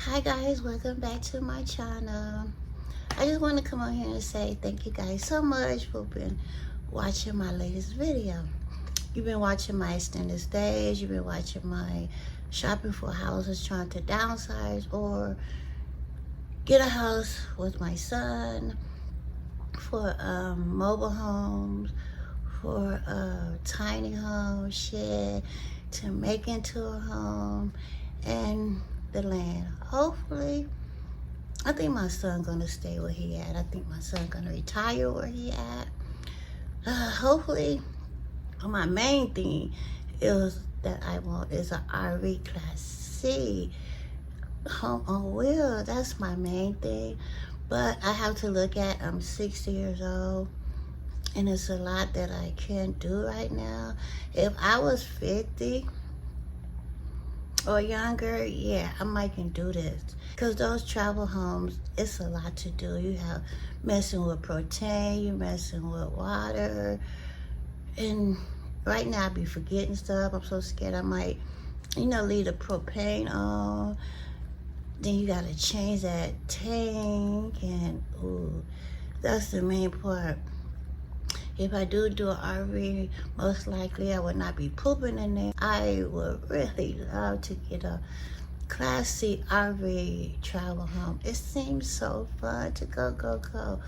Hi guys, welcome back to my channel. I just want to come on here and say thank you guys so much for been watching my latest video. You've been watching my extended stays, you've been watching my shopping for houses, trying to downsize or get a house with my son, for mobile homes, for tiny home, shed to make into a home, and the land. Hopefully, I think my son gonna stay where he at. I think my son gonna retire where he at. Hopefully, my main thing is that I want is an RV Class C home on wheels. That's my main thing. But I have to look at, I'm 60 years old, and it's a lot that I can't do right now. If I was 50 or younger, yeah, I might can do this. Because those travel homes, it's a lot to do. You have messing with propane, you're messing with water. And right now I be forgetting stuff. I'm so scared I might, leave the propane on. Then you gotta change that tank, and ooh, that's the main part. If I do an RV, most likely I would not be pooping in there. I would really love to get a Class C RV travel home. It seems so fun to go.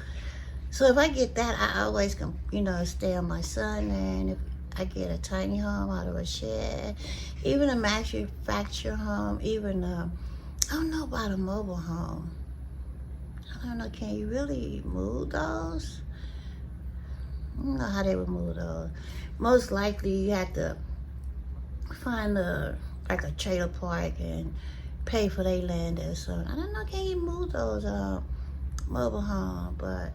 So if I get that, I always can, stay on my son. And if I get a tiny home out of a shed, even a manufactured home, even I don't know about a mobile home. I don't know, can you really move those? I don't know how they would move those. Most likely you have to find like a trailer park and pay for their land or something. I don't know, can you move those mobile homes? But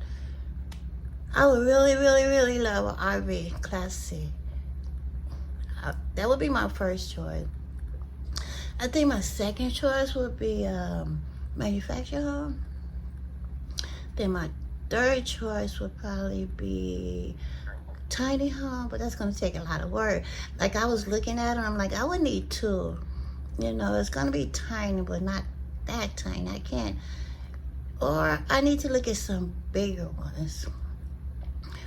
I would really love an RV Class C. That would be my first choice. I think my second choice would be manufactured home. Then my third choice would probably be tiny home, but that's gonna take a lot of work. Like I was looking at them, I'm like, I would need two. It's gonna be tiny, but not that tiny. I can't, or I need to look at some bigger ones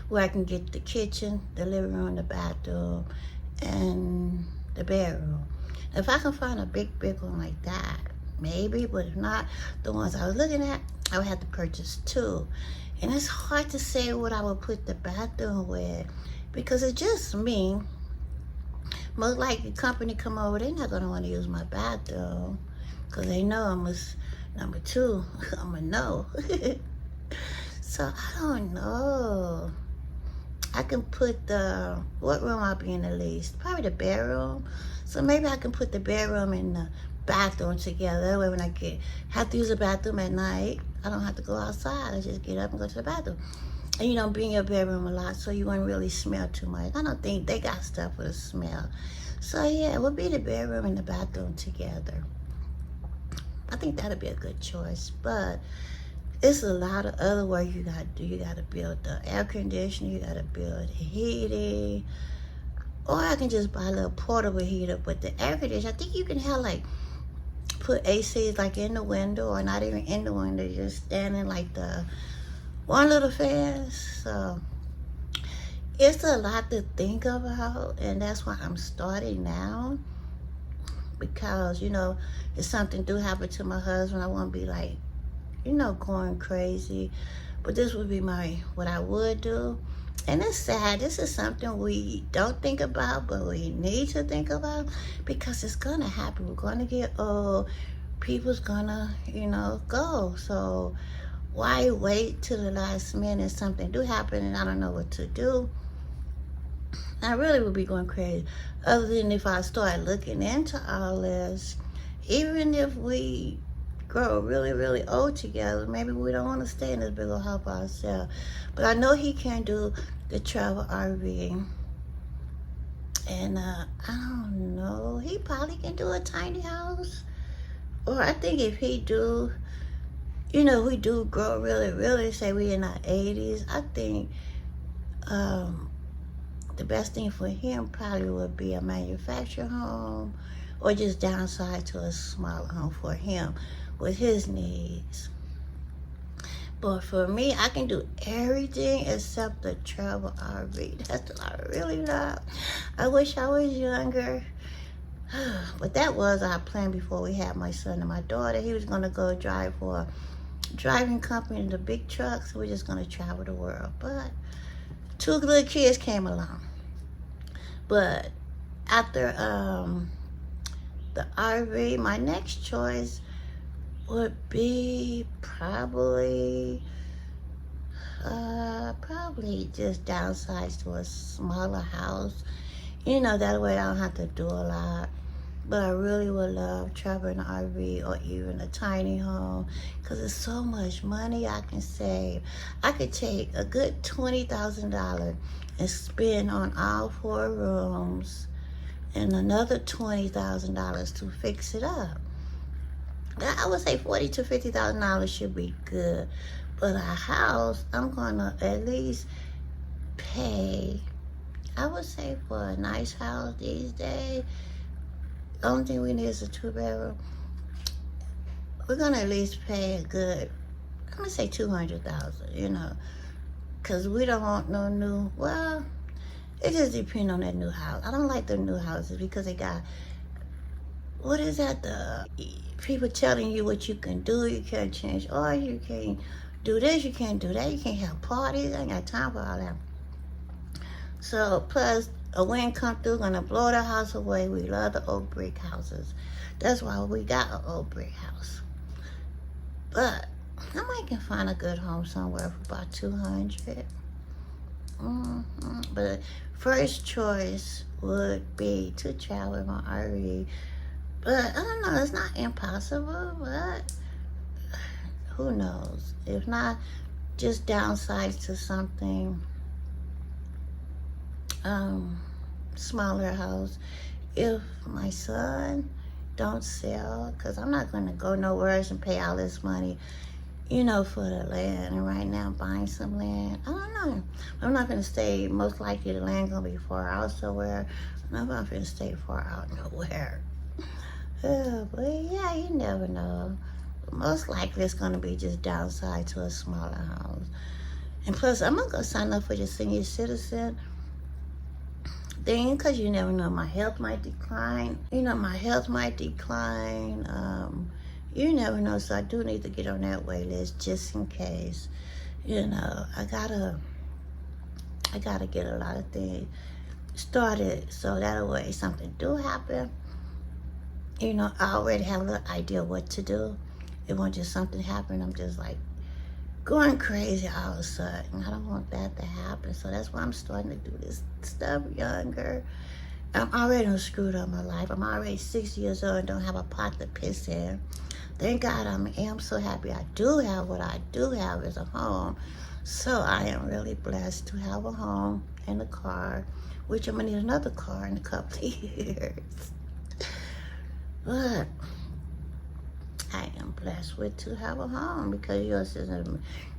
where I can get the kitchen, the living room, the bathroom, and the bedroom. If I can find a big one like that, maybe, but if not, the ones I was looking at, I would have to purchase two. And it's hard to say what I would put the bathroom with, because it's just me. Most likely company come over, they're not gonna wanna use my bathroom, because they know I'm a number two, I'm a no. So I don't know. I can put what room I'll be in the least? Probably the bedroom. So maybe I can put the bedroom and the bathroom together. That way when I have to use the bathroom at night, I don't have to go outside. I just get up and go to the bathroom. And you don't be in your bedroom a lot, so you won't really smell too much. I don't think they got stuff with a smell. So yeah, it would be the bedroom and the bathroom together. I think that'd be a good choice. But it's a lot of other work you gotta do. You gotta build the air conditioner, you gotta build the heating. Or I can just buy a little portable heater. But the air conditioner, I think you can have put ACs like in the window, or not even in the window, just standing like the one little fan. So it's a lot to think about, and that's why I'm starting now. Because, if something do happen to my husband, I won't be like, going crazy. But this would be what I would do. And it's sad. This is something we don't think about, but we need to think about, because it's gonna happen. We're gonna get old. People's gonna, go. So why wait till the last minute? Something do happen and I don't know what to do. I really would be going crazy. Other than if I start looking into all this, even if we grow really old together, maybe we don't want to stay in this big old house by ourselves. But I know he can do the travel RV. And I don't know, he probably can do a tiny house. Or I think if he do, we do grow really, say we in our 80s, I think the best thing for him probably would be a manufactured home, or just downsize to a smaller home for him. with his needs. But for me, I can do everything except the travel RV. That's what I really love. I wish I was younger. But that was our plan before we had my son and my daughter. He was going to go drive for a driving company in the big trucks. We're just going to travel the world. But 2 little kids came along. But after the RV, my next choice would be probably just downsize to a smaller house. You know, that way I don't have to do a lot. But I really would love traveling an RV or even a tiny home, because there's so much money I can save. I could take a good $20,000 and spend on all 4 rooms and another $20,000 to fix it up. I would say $40,000 to $50,000 should be good. But a house, I'm gonna at least pay, I would say for a nice house these days, the only thing we need is a 2-bedroom. We're gonna at least pay a good, I'm gonna say $200,000, you know, because we don't want no new, well, it just depends on that new house. I don't like the new houses because they got, what is that, the people telling you what you can do, you can't change oil, you can't do this, you can't do that, you can't have parties. I ain't got time for all that. So plus a wind come through, gonna blow the house away. We love the old brick houses. That's why we got an old brick house. But I might can find a good home somewhere for about $200. But first choice would be to travel in my RV. But I don't know, it's not impossible, but who knows? If not, just downsize to something smaller house. If my son don't sell, because I'm not going to go nowhere and pay all this money, you know, for the land. And right now, buying some land, I don't know. I'm not going to stay, most likely the land going to be far out somewhere. I'm not going to stay far out nowhere. But yeah, you never know. Most likely it's going to be just downside to a smaller house. And plus, I'm not going to sign up for the senior citizen thing, because you never know, my health might decline. You know, my health might decline. You never know, so I do need to get on that wait list just in case. You know, I gotta get a lot of things started, so that way if something do happen, you know, I already have a little idea what to do. It won't just something happen, I'm just like going crazy all of a sudden. I don't want that to happen. So that's why I'm starting to do this stuff younger. I'm already screwed up my life. I'm already 6 years old and don't have a pot to piss in. Thank God I am so happy I do have what I do have is a home. So I am really blessed to have a home and a car, which I'm gonna need another car in a couple of years. But I am blessed with to have a home, because yours is a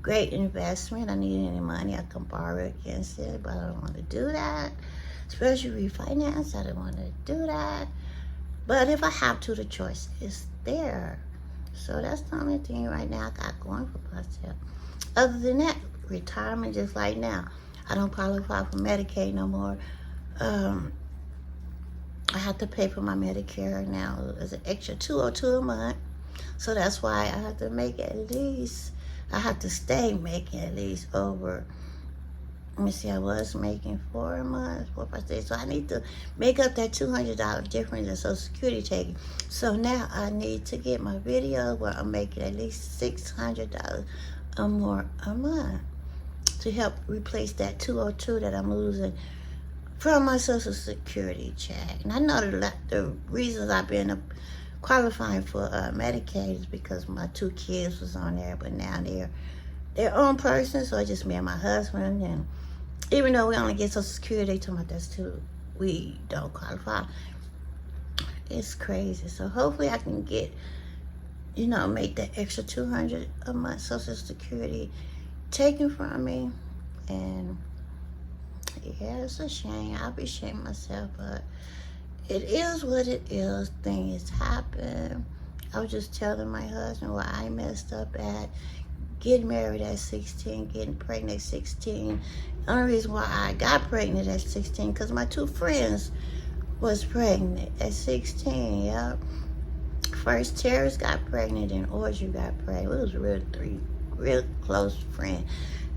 great investment. I need any money, I can borrow against it, but I don't want to do that. Especially refinance, I don't want to do that. But if I have to, the choice is there. So that's the only thing right now I got going for myself. Other than that, retirement just like now. I don't qualify for Medicaid no more. I have to pay for my Medicare now. There's an extra $202 a month. So that's why I have to make at least, I have to stay making at least over, let me see, I was making 4 a month, 4, 5, 6. So I need to make up that $200 difference in Social Security taking. So now I need to get my video where I'm making at least $600 or more a month to help replace that $202 that I'm losing from my Social Security check. And I know the reasons I've been qualifying for Medicaid is because my 2 kids was on there, but now they're their own person, so it's just me and my husband. And even though we only get Social Security, they told me that's too, we don't qualify. It's crazy. So hopefully I can get, you know, make that extra $200 a month Social Security taken from me. And yeah, it's a shame. I'll be ashamed myself, but it is what it is. Things happen. I was just telling my husband where I messed up at. Getting married at 16, getting pregnant at 16. The only reason why I got pregnant at 16 because my two friends was pregnant at 16, yeah. First Terrence got pregnant and Audrey got pregnant. It was real close friends.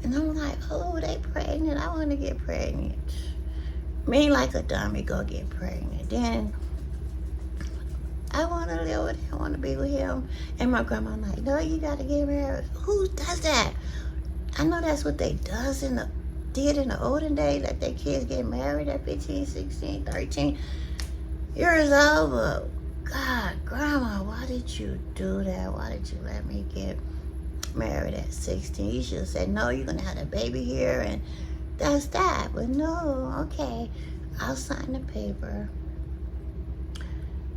And I'm like, oh, they pregnant. I want to get pregnant. Me like a dummy go get pregnant. Then I want to live with him. I want to be with him. And my grandma like, no, you got to get married. Who does that? I know that's what they did in the olden days, that their kids get married at 15, 16, 13 years old. But God, Grandma, why did you do that? Why did you let me get married at 16? You should have said, no, you're going to have a baby here, and that's that. But no, okay, I'll sign the paper.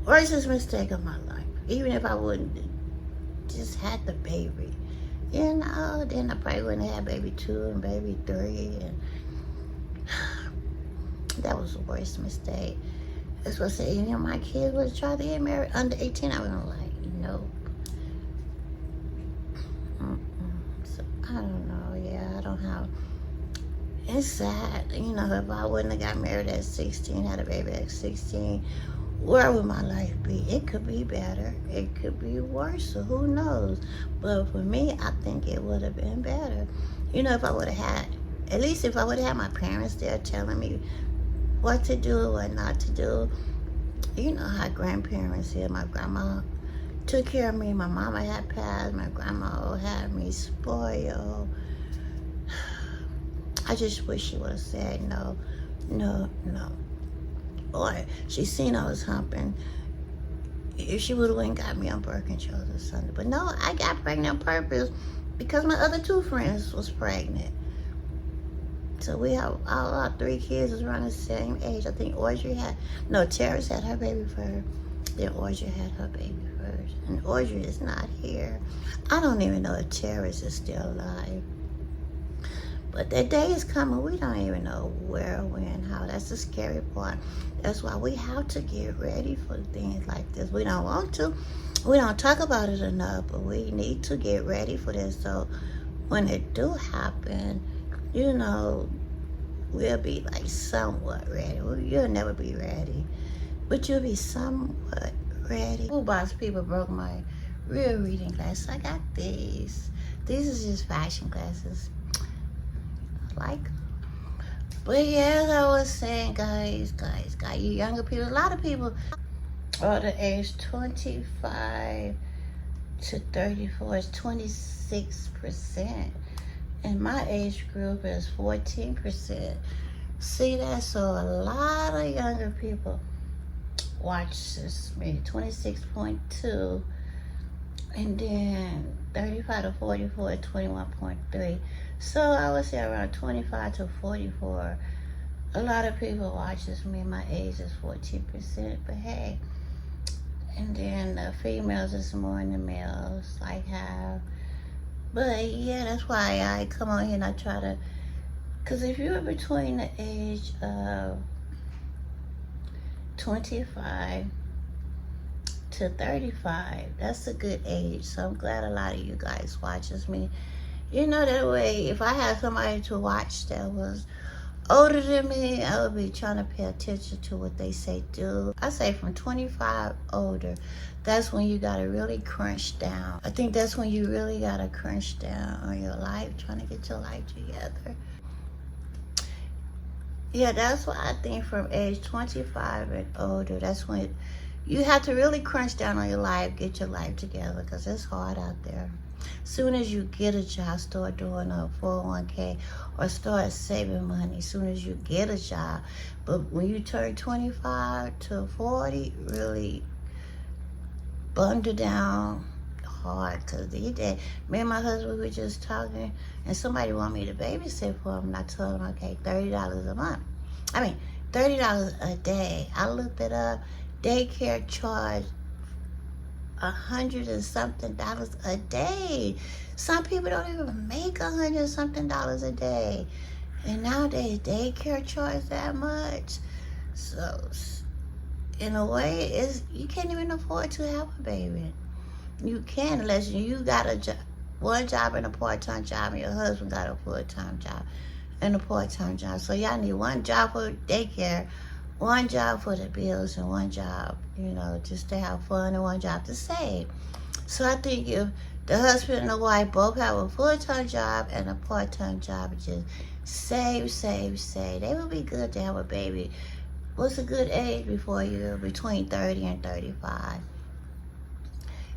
Worst mistake of my life. Even if I wouldn't just had the baby, you know, then I probably wouldn't have had baby 2 and baby 3, and that was the worst mistake. That's what I said, you know, my kids would try to get married under 18. I was like, nope. So, I don't know, yeah, I don't have, it's sad, you know, if I wouldn't have got married at 16, had a baby at 16, where would my life be? It could be better, it could be worse, so who knows? But for me, I think it would have been better. You know, if I would have had, at least if I would have had my parents there telling me what to do, what not to do. You know how grandparents here, my grandma took care of me, my mama had passed, my grandma had me spoiled. I just wish she would have said no, no, no. Or she seen I was humping. If she would have went and got me on birth control or something. But no, I got pregnant on purpose because my other 2 friends was pregnant. So we have all our 3 kids was around the same age. I think Audrey Terrence had her baby first. Then Audrey had her baby first. And Audrey is not here. I don't even know if Terrence is still alive. But that day is coming. We don't even know where, when, how. That's the scary part. That's why we have to get ready for things like this. We don't want to. We don't talk about it enough, but we need to get ready for this. So when it do happen, you know, we'll be like somewhat ready. You'll never be ready, but you'll be somewhat ready. Box people broke my real reading glasses. I got these. These is just fashion glasses. Like, but yeah, as I was saying, guys, you younger people, a lot of people are the age 25 to 34 is 26%, and my age group is 14%. See that? So a lot of younger people watch this, maybe 26.2, and then 35 to 44 at 21.3. So I would say around 25 to 44. A lot of people watch this. Me, my age is 14%, but hey. And then the females is more than the males, like half. But yeah, that's why I come on here and I try to, because if you're between the age of 25 to 35, that's a good age. So I'm glad a lot of you guys watches me. You know, that way, if I had somebody to watch that was older than me, I would be trying to pay attention to what they say do. I say from 25 older, that's when you gotta really crunch down. I think that's when you really gotta crunch down on your life, trying to get your life together. Yeah, that's why I think from age 25 and older, that's when you have to really crunch down on your life, get your life together, because it's hard out there. Soon as you get a job, start doing a 401k or start saving money. Soon as you get a job. But when you turn 25 to 40, really bundle down hard. Because these days, me and my husband were just talking, and somebody wanted me to babysit for him, and I told him, okay, $30 a month. I mean, $30 a day. I looked it up. Daycare charge $100 and something a day. Some people don't even make $100 and something a day, and nowadays daycare charge that much. So in a way, you can't even afford to have a baby. You can, unless you got a job, one job and a part-time job, and your husband got a full-time job and a part-time job. So y'all need one job for daycare, one job for the bills, and one job, just to have fun, and one job to save. So I think if the husband and the wife both have a full-time job and a part-time job, just save, they would be good to have a baby. What's a good age before you're between 30 and 35?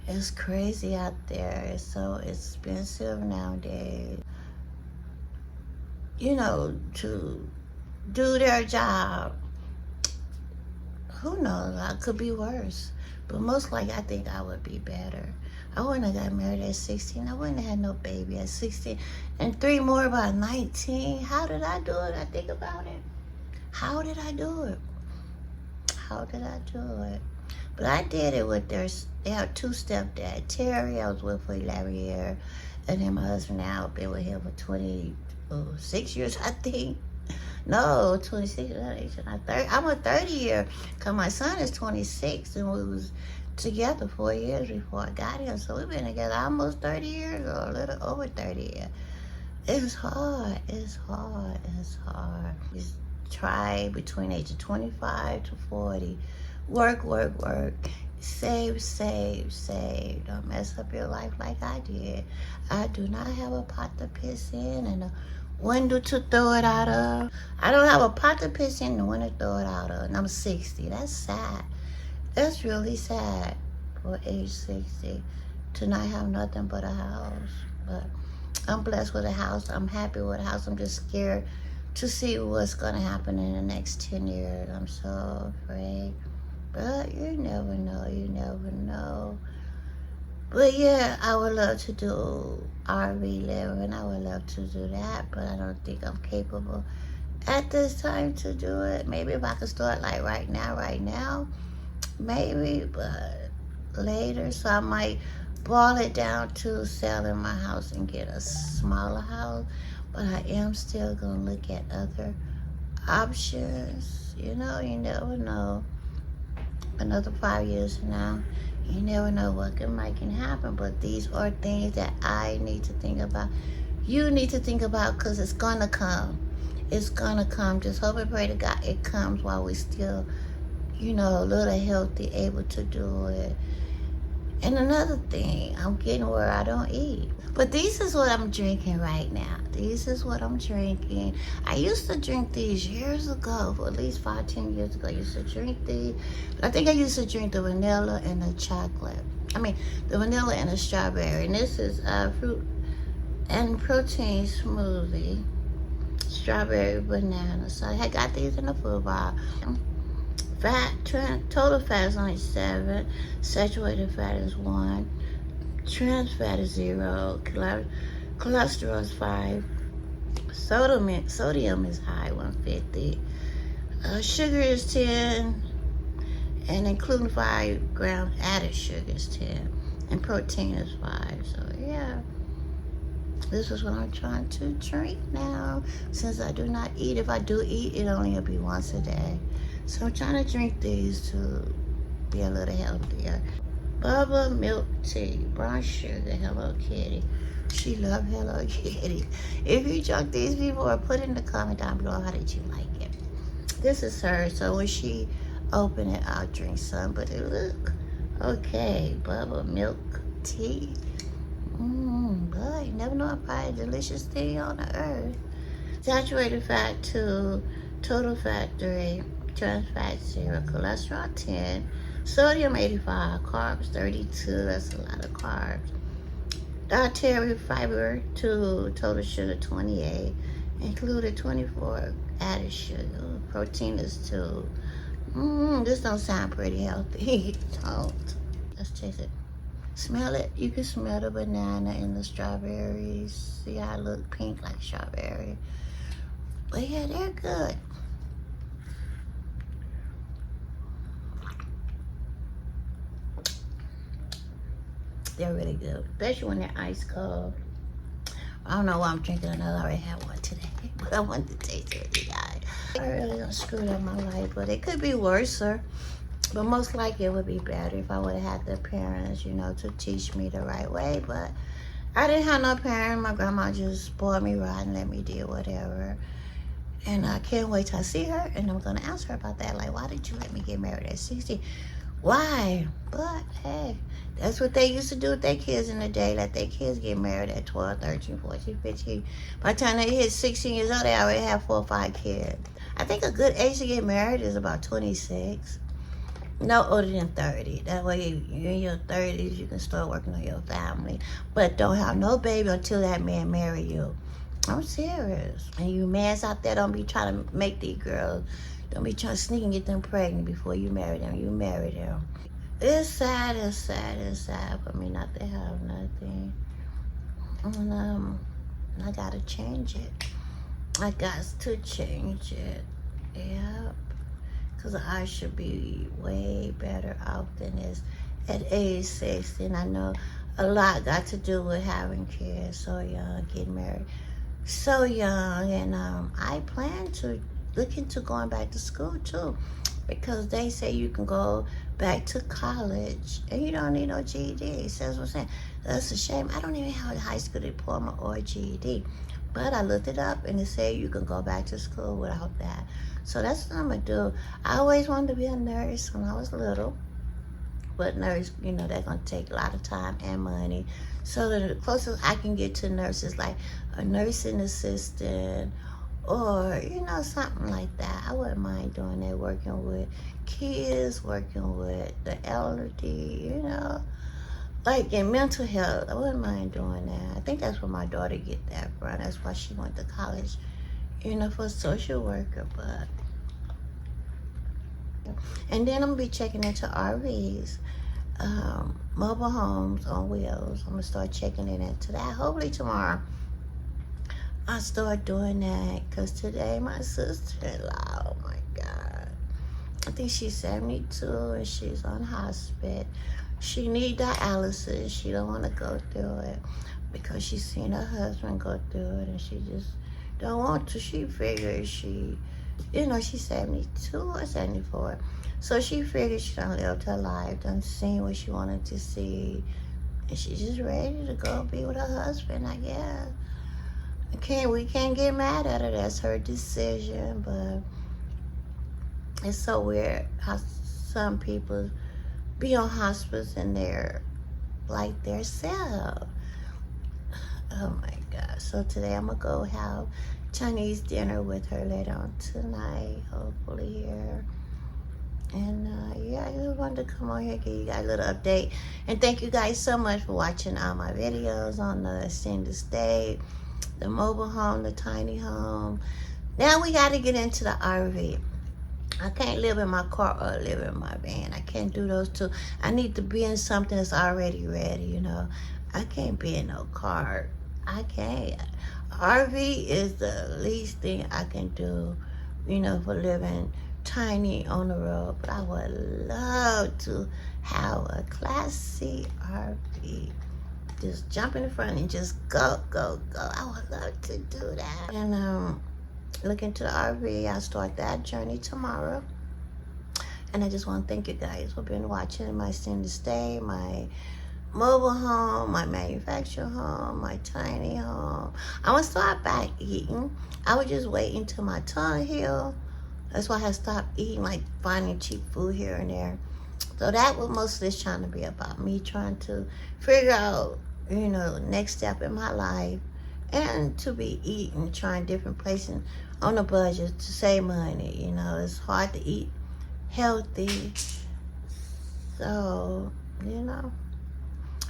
It's crazy out there. It's so expensive nowadays. To do their job. Who knows? I could be worse. But most likely, I think I would be better. I wouldn't have got married at 16. I wouldn't have had no baby at 16. And 3 more by 19. How did I do it? I think about it. How did I do it? But I did it with they have 2 stepdads. Terry, I was with for 11 years. And then my husband now, I've been with him for 26 years, I think. No, 26. I'm a 30-year. Because my son is 26. And we was together 4 years before I got him. So we've been together almost 30 years, or a little over 30 years. It's hard. Just try between age of 25 to 40. Work. Save. Don't mess up your life like I did. I do not have a pot to piss in and a window to throw it out of. I don't have a pot to piss in and a window to throw it out of. And I'm 60. That's sad. That's really sad for age 60 to not have nothing but a house. But I'm blessed with a house. I'm happy with a house. I'm just scared to see what's going to happen in the next 10 years. I'm so afraid. But you never know. But yeah, I would love to do RV living. I would love to do that, but I don't think I'm capable at this time to do it. Maybe if I could start like right now, maybe, but later. So I might boil it down to selling my house and get a smaller house. But I am still going to look at other options. You never know. Another 5 years from now, you never know what can happen. But these are things that I need to think about. You need to think about, because it's going to come. It's going to come. Just hope and pray to God it comes while we still, a little healthy, able to do it. And another thing, I'm getting where I don't eat. But this is what I'm drinking right now. This is what I'm drinking. I used to drink these years ago, for at least 5-10 years ago. I used to drink these. But I think I used to drink the vanilla and the chocolate. The vanilla and the strawberry. And this is fruit and protein smoothie. Strawberry banana. So I got these in the food bar. Total fat is only 7. Saturated fat is 1. Trans fat is 0. Cholesterol is 5. Sodium is high, 150. Sugar is 10. And including 5 grams added sugar is 10. And protein is 5. So yeah. This is what I'm trying to drink now. Since I do not eat. If I do eat, it only will be once a day. So I'm trying to drink these to be a little healthier. Bubba milk tea, brown sugar, Hello Kitty. She loves Hello Kitty. If you drunk these before, put in the comment down below, how did you like it? This is her, so when she open it, I'll drink some. But it look okay. Bubba milk tea. Boy, you never know if I had a delicious thing on the earth. Saturated fat 2, total fat 3. Trans fat 0, cholesterol 10, sodium 85, carbs 32, that's a lot of carbs. Dietary fiber 2, total sugar 28, included 24 added sugar. Protein is 2. This don't sound pretty healthy. Don't. Let's taste it. Smell it. You can smell the banana and the strawberries. See how it look pink like strawberry. But yeah, they're good. They're really good, especially when they're ice cold. I don't know why I'm drinking another. I already had one today, but I wanted to taste it with you guys. I really gonna screw up my life, but it could be worse, sir. But most likely it would be better if I would have had the parents, you know, to teach me the right way. But I didn't have no parent. My grandma just spoiled me right and let me do whatever. And I can't wait till I see her, and I'm going to ask her about that. Like, why did you let me get married at 60? Why? But, hey, that's what they used to do with their kids in the day. Let their kids get married at 12, 13, 14, 15. By the time they hit 16 years old, they already have 4 or 5 kids. I think a good age to get married is about 26. No older than 30. That way, you're in your 30s, you can start working on your family. But don't have no baby until that man marry you. I'm serious. And you mans out there, don't be trying to make these girls, don't be trying to sneak and get them pregnant before you marry them. You marry them. It's sad, it's sad, it's sad for me not to have nothing. And I gotta change it. I got to change it. Yep. Because I should be way better off than this at age 60. And I know a lot got to do with having kids so young, getting married so young. And I plan to look into going back to school too, because they say you can go back to college and you don't need no GED. Says what I'm saying. That's a shame. I don't even have a high school diploma or GED. But I looked it up and it said you can go back to school without that. So that's what I'm gonna do. I always wanted to be a nurse when I was little. But nurse, you know, they're gonna take a lot of time and money. So the closest I can get to nurses, like a nursing assistant or, you know, something like that. I wouldn't mind doing that, working with kids, working with the elderly, you know. Like in mental health, I wouldn't mind doing that. I think that's where my daughter get that from. That's why she went to college, you know, for a social worker. But and then I'm gonna be checking into RVs, mobile homes on wheels. I'm gonna start checking into that. Hopefully tomorrow I'll start doing that, because today my sister-in-law, oh my God, I think she's 72 and she's on hospice. She need dialysis. She don't want to go through it because she's seen her husband go through it and she just don't want to. She figures she, you know, she's 72 or 74. So she figured she done lived her life, done seen what she wanted to see. And she's just ready to go be with her husband, I guess. We can't get mad at her. That's her decision. But it's so weird how some people be on hospice and they're like their self. Oh my God. So today I'm gonna go have Chinese dinner with her later on tonight, hopefully here. And yeah, I just wanted to come on here, give you guys a little update. And thank you guys so much for watching all my videos on the extended stay, the mobile home, the tiny home. Now we gotta get into the RV. I can't live in my car or live in my van. I can't do those two. I need to be in something that's already ready, you know. I can't be in no car. I can't. RV is the least thing I can do, you know, for living tiny on the road. But I would love to have a classy RV. Just jump in the front and just go, go, go. I would love to do that. And look into the RV. I'll start that journey tomorrow. And I just want to thank you guys for being watching my extended stay, my mobile home, my manufactured home, my tiny home. I'm going to start back eating. I was just waiting till my tongue healed. That's why I stopped eating, like finding cheap food here and there. So that was most of this trying to be about, me trying to figure out, you know, next step in my life. And to be eating, trying different places on a budget to save money. You know, it's hard to eat healthy. So, you know,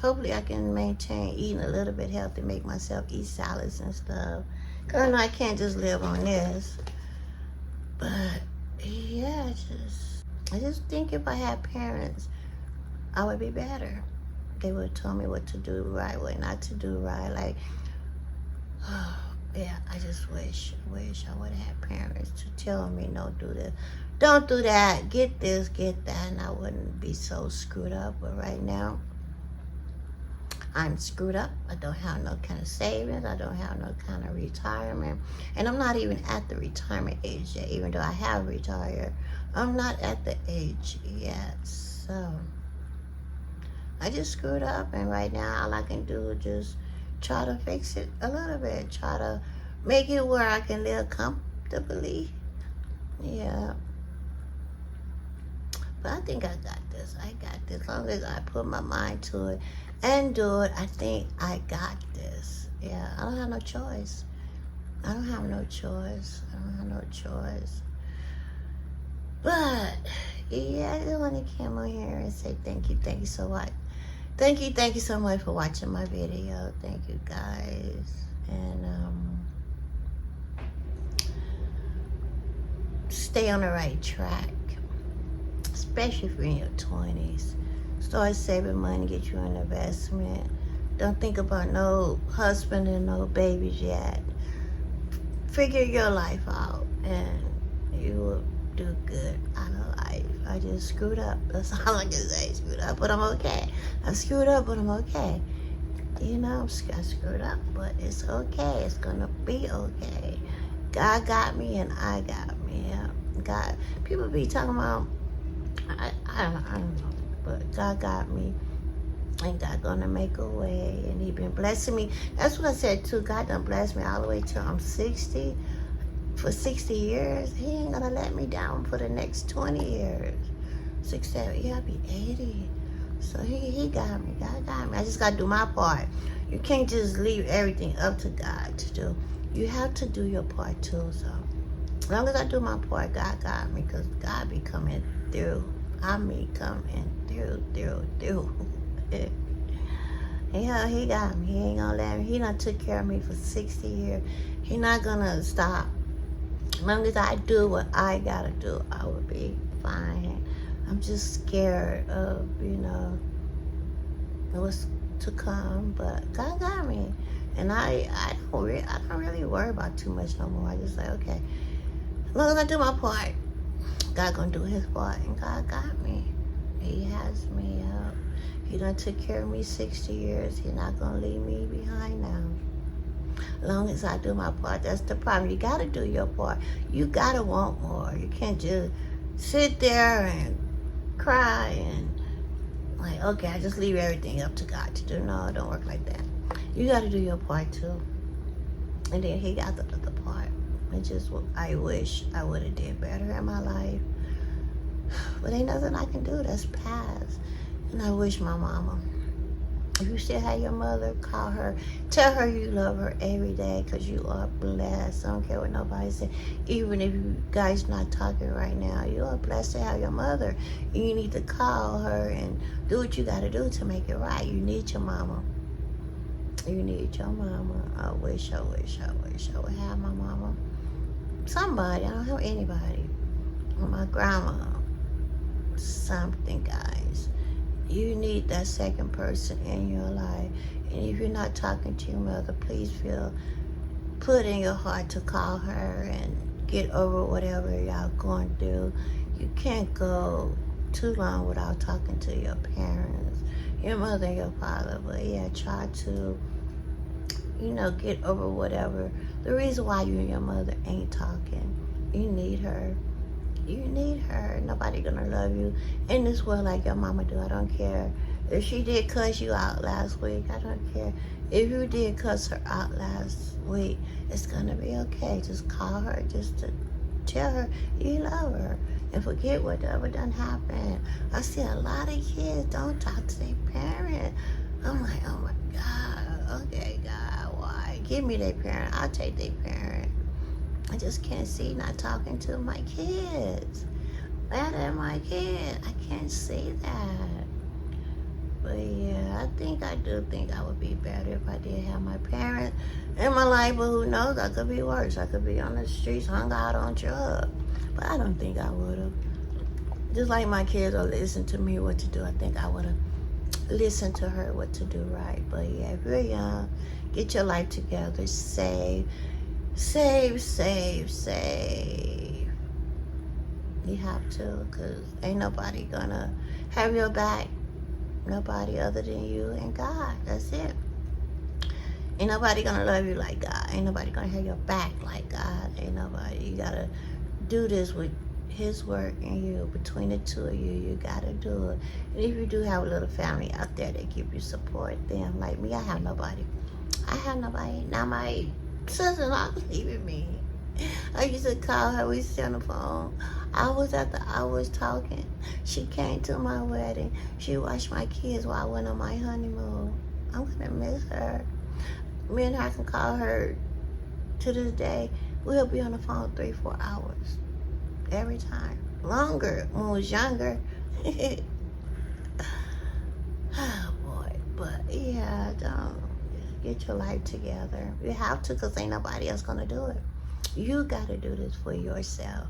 hopefully I can maintain eating a little bit healthy, make myself eat salads and stuff. Because I know I can't just live on this. But, yeah, I just think if I had parents, I would be better. They would have told me what to do right, what not to do right. Like, oh, yeah, I just wish I would have had parents to tell me, no, do this, don't do that, get this, get that, and I wouldn't be so screwed up. But right now, I'm screwed up. I don't have no kind of savings. I don't have no kind of retirement. And I'm not even at the retirement age yet, even though I have retired I'm not at the age yet, so I just screwed up, and right now all I can do is just try to fix it a little bit, try to make it where I can live comfortably. Yeah, but I think I got this. I got this. As long as I put my mind to it and do it, I think I got this. Yeah, I don't have no choice. I don't have no choice. I don't have no choice. But yeah, I just want to come on here and say thank you so much. Thank you so much for watching my video. Thank you guys. And stay on the right track, especially if you're in your 20s. Start saving money, get you an investment. Don't think about no husband and no babies yet. Figure your life out and you will do good out of life. I just screwed up. That's all I can say. Screwed up, but I'm okay. I screwed up, but I'm okay. You know, I screwed up, but it's okay. It's gonna be okay. God got me and I got me. Yeah. God, people be talking about, I don't know, but God got me. And God gonna make a way, and He been blessing me. That's what I said too. God done blessed me all the way till I'm 60. For 60 years, He ain't gonna let me down for the next 20 years. 67, yeah, I'll be 80. So he got me. God got me. I just gotta do my part. You can't just leave everything up to God to do. You have to do your part too. So as long as I do my part, God got me, because God be coming through. I mean, coming through. Yeah, He got me. He ain't gonna let me. He done took care of me for 60 years. He not gonna stop. As long as I do what I gotta do, I will be fine. I'm just scared of, what's to come, but God got me. And I don't really worry about too much no more. I just say, okay, as long as I do my part, God gonna do His part, and God got me. He has me up. He done took care of me 60 years. He's not gonna leave me behind now. As long as I do my part, that's the problem. You gotta do your part. You gotta want more. You can't just sit there and cry and like, okay, I just leave everything up to God to do. No, it don't work like that. You gotta do your part too. And then He got the other part. It's just what I wish I would have did better in my life. But ain't nothing I can do. That's past. And I wish my mama, if you still have your mother, call her. Tell her you love her every day, because you are blessed. I don't care what nobody says. Even if you guys not talking right now, you are blessed to have your mother. You need to call her and do what you got to do to make it right. You need your mama. You need your mama. I wish I would have my mama. Somebody. I don't have anybody. My grandma. Something, guys. You need that second person in your life. And if you're not talking to your mother, please put in your heart to call her and get over whatever y'all going through. You can't go too long without talking to your parents, your mother and your father. But yeah, try to, get over whatever. The reason why you and your mother ain't talking, you need her. You need her. Nobody gonna love you in this world like your mama do. I don't care if she did cuss you out last week. I don't care if you did cuss her out last week. It's gonna be okay. Just call her, just to tell her you love her, and forget whatever done happened. I see a lot of kids don't talk to their parents. I'm like, oh my God. Okay, God, why? Give me their parent. I'll take their parent. I just can't see not talking to my kids. That and my kid. I can't see that. But yeah, I do think I would be better if I did have my parents in my life. But who knows? I could be worse. I could be on the streets, hung out on drugs. But I don't think I would have. Just like my kids will listen to me what to do, I think I would have listened to her what to do right. But yeah, if you're young, get your life together. Save. You have to, because ain't nobody gonna have your back. Nobody other than you and God. That's it. Ain't nobody gonna love you like God. Ain't nobody gonna have your back like God. Ain't nobody. You gotta do this with his work and you, between the two of you, you gotta do it. And if you do have a little family out there that give you support, then like me, I have nobody. I have nobody. Now my sister-in-law was leaving me. I used to call her, we sit on the phone. Hours after hours talking. She came to my wedding. She watched my kids while I went on my honeymoon. I'm gonna miss her. Me and her can call her to this day. We'll be on the phone 3-4 hours. Every time. Longer when we was younger. Oh boy. But yeah, don't get your life together. You have to, because ain't nobody else gonna do it. You gotta do this for yourself.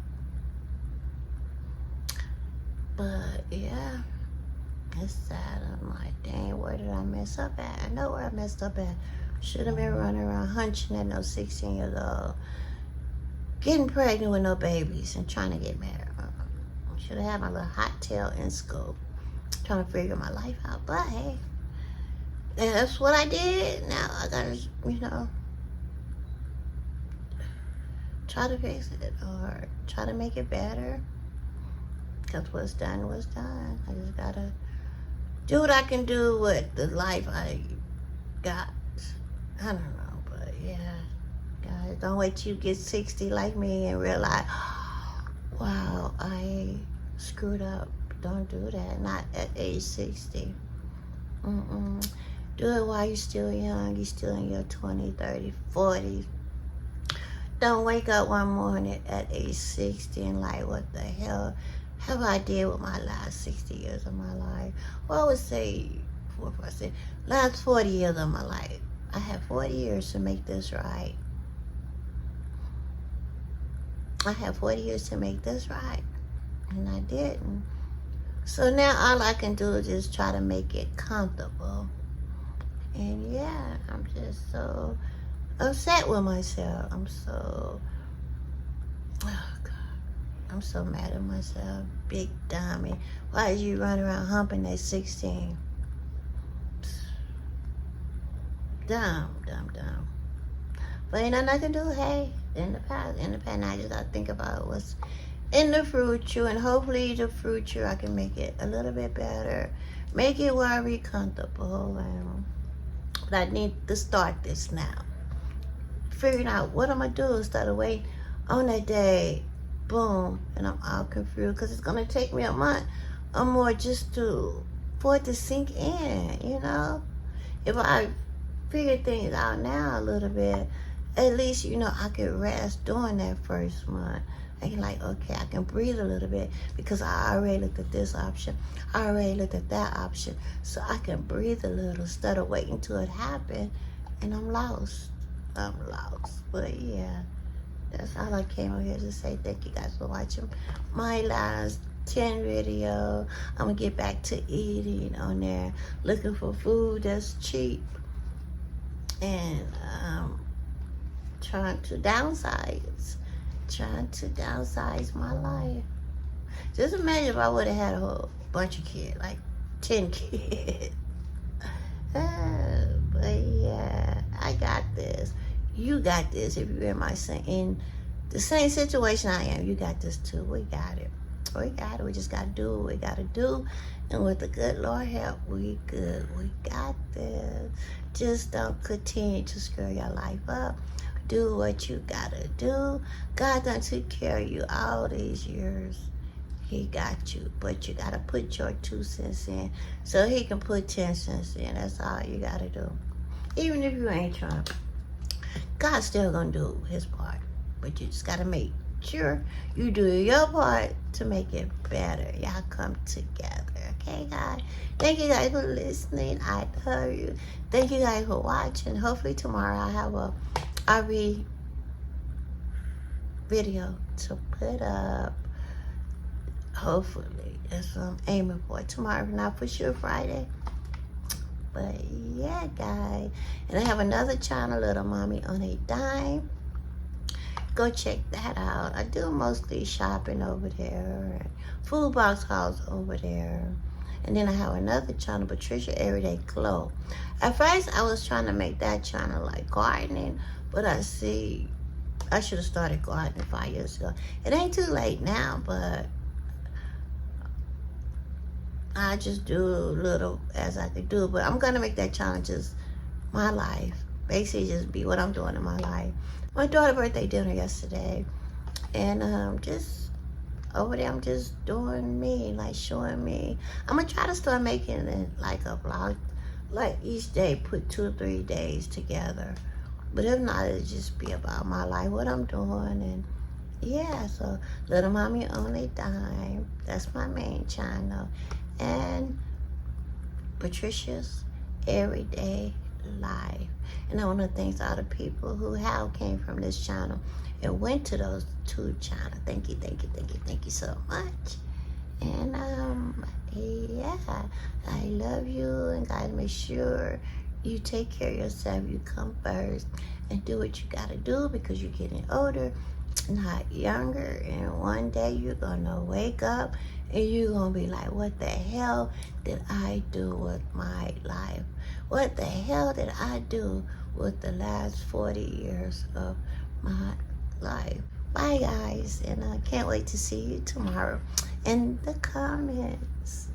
But yeah, it's sad. I'm like, dang, where did I mess up at? I know where I messed up at. Should have been running around hunching at no 16 years old, getting pregnant with no babies and trying to get married. Should have had my little hot tail in school, trying to figure my life out. But hey, that's what I did. Now I gotta, try to fix it or try to make it better. Because what's done was done. I just gotta do what I can do with the life I got. I don't know, but yeah. Guys, don't wait till you get 60 like me and realize, wow, I screwed up. Don't do that. Not at age 60. Do it while you're still young. You're still in your 20s, 30s, 40s. Don't wake up one morning at age 60 and like, what the hell have I did with my last 60 years of my life? Well, I would say, last 40 years of my life. I had 40 years to make this right. I had 40 years to make this right, and I didn't. So now all I can do is just try to make it comfortable. And yeah, I'm just so upset with myself. I'm so mad at myself. Big dummy. Why did you run around humping at 16? Dumb. But ain't nothing I can do. Hey, in the past, now I just gotta think about what's in the future, and hopefully the future I can make it a little bit better, make it where I be comfortable. But I need to start this now. Figuring out what I'm gonna do instead of waiting on that day, boom, and I'm all confused, because it's gonna take me a month or more just for it to sink in, If I figure things out now a little bit, at least, I can rest during that first month. I can okay, I can breathe a little bit, because I already looked at this option. I already looked at that option. So I can breathe a little instead of waiting till it happens and I'm lost. But yeah, that's all I came over here to say. Thank you guys for watching my last 10 video. I'm gonna get back to eating on there, looking for food that's cheap, and trying to downsize my life. Just imagine if I would have had a whole bunch of kids, like 10 kids. But yeah, I got this. You got this. If you're in the same situation I am, you got this too. We got it. We just got to do what we got to do. And with the good Lord help, we good. We got this. Just don't continue to screw your life up. Do what you got to do. God done took care of you all these years. He got you. But you got to put your 2 cents in so he can put 10 cents in. That's all you got to do. Even if you ain't trying. God's still going to do his part. But you just got to make sure you do your part to make it better. Y'all come together. Okay, guys? Thank you guys for listening. I love you. Thank you guys for watching. Hopefully tomorrow I'll have a RV video to put up. Hopefully. That's what I'm aiming for. Tomorrow, not for sure Friday. But yeah, guys. And I have another channel, Little Mommy on a Dime. Go check that out. I do mostly shopping over there. Food box hauls over there. And then I have another channel, Patricia Everyday Clothes. At first, I was trying to make that channel like gardening. But I see I should have started gardening 5 years ago. It ain't too late now, but I just do little as I could do. But I'm gonna make that challenge just my life. Basically, just be what I'm doing in my life. My daughter's birthday dinner yesterday, and just over there, I'm just doing me, like showing me. I'm gonna try to start making it like a vlog, like each day, put 2 or 3 days together. But if not, it'll just be about my life, what I'm doing, and yeah. So Little Mommy Only Dime, that's my main channel, and Patricia's Everyday Life. And one of the things, all the people who have came from this channel and went to those 2 channels, thank you, thank you, thank you, thank you so much. And yeah, I love you, and guys, make sure you take care of yourself. You come first and do what you gotta do, because you're getting older, not younger. And one day you're gonna wake up and you're gonna be like, what the hell did I do with my life? What the hell did I do with the last 40 years of my life? Bye, guys, and I can't wait to see you tomorrow in the comments.